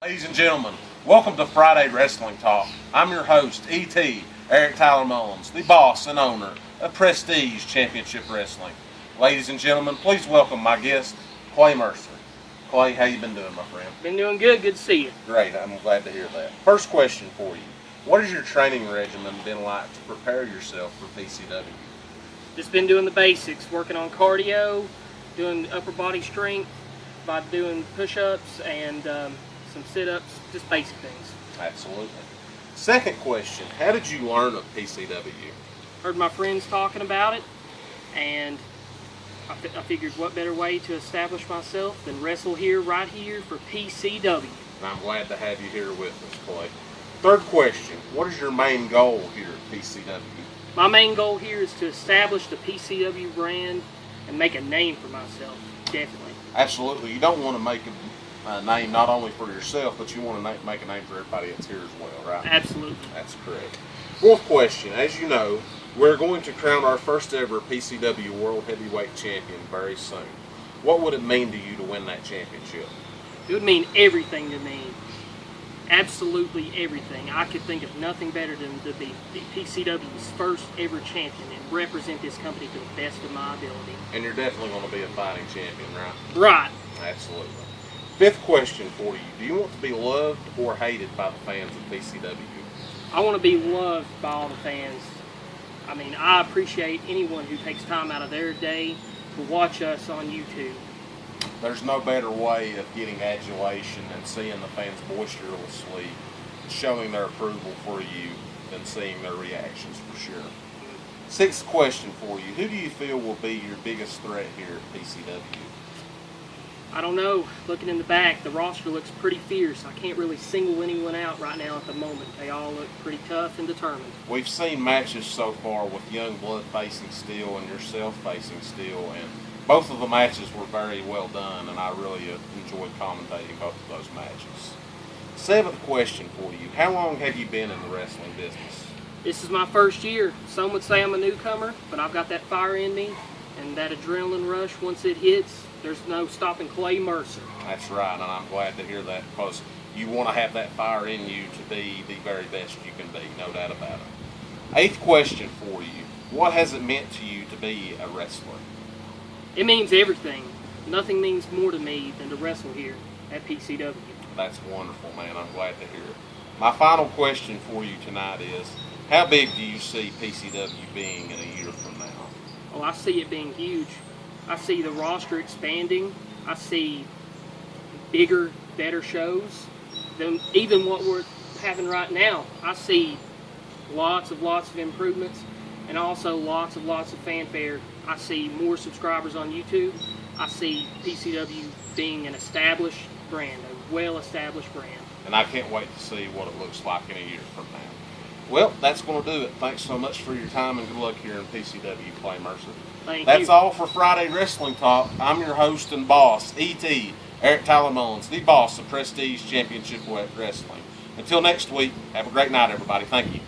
Ladies and gentlemen, welcome to Friday Wrestling Talk. I'm your host, E.T. Eric Tyler Mullins, the boss and owner of Prestige Championship Wrestling. Ladies and gentlemen, please welcome my guest, Clay Mercer. Clay, how you been doing, my friend? Been doing good. Good to see you. Great, I'm glad to hear that. First question for you. What has your training regimen been like to prepare yourself for PCW? Just been doing the basics, working on cardio, doing upper body strength by doing push-ups and some sit-ups, just basic things. Absolutely. Second question, how did you learn of PCW? Heard my friends talking about it, and I figured what better way to establish myself than wrestle right here for PCW. And I'm glad to have you here with us, Clay. Third question, what is your main goal here at PCW? My main goal here is to establish the PCW brand and make a name for myself, definitely. Absolutely. You don't want to make a name not only for yourself, but you want to make a name for everybody that's here as well, right? Absolutely. That's correct. Fourth question, as you know, we're going to crown our first ever PCW World Heavyweight Champion very soon. What would it mean to you to win that championship? It would mean everything to me. Absolutely everything. I could think of nothing better than to be the PCW's first ever champion and represent this company to the best of my ability. And you're definitely going to be a fighting champion, right? Right. Absolutely. Fifth question for you. Do you want to be loved or hated by the fans of PCW? I want to be loved by all the fans. I mean, I appreciate anyone who takes time out of their day to watch us on YouTube. There's no better way of getting adulation and seeing the fans boisterously showing their approval for you than seeing their reactions, for sure. Sixth question for you. Who do you feel will be your biggest threat here at PCW? I don't know. Looking in the back, the roster looks pretty fierce. I can't really single anyone out right now at the moment. They all look pretty tough and determined. We've seen matches so far with Young Blood facing Steel and yourself facing Steel, and both of the matches were very well done, and I really enjoyed commentating both of those matches. Seventh question for you. How long have you been in the wrestling business? This is my first year. Some would say I'm a newcomer, but I've got that fire in me, and that adrenaline rush, once it hits, there's no stopping Clay Mercer. That's right, and I'm glad to hear that because you want to have that fire in you to be the very best you can be, no doubt about it. Eighth question for you. What has it meant to you to be a wrestler? It means everything. Nothing means more to me than to wrestle here at PCW. That's wonderful, man. I'm glad to hear it. My final question for you tonight is, how big do you see PCW being in a year from now? Oh, I see it being huge. I see the roster expanding. I see bigger, better shows than even what we're having right now. I see lots of improvements and also lots of fanfare. I see more subscribers on YouTube. I see PCW being an established brand, a well-established brand. And I can't wait to see what it looks like in a year from now. Well, that's going to do it. Thanks so much for your time and good luck here in PCW, Clay Mercer. That's all for Friday Wrestling Talk. I'm your host and boss, E.T. Eric Tyler Mullins, the boss of Prestige Championship Wrestling. Until next week, have a great night, everybody. Thank you.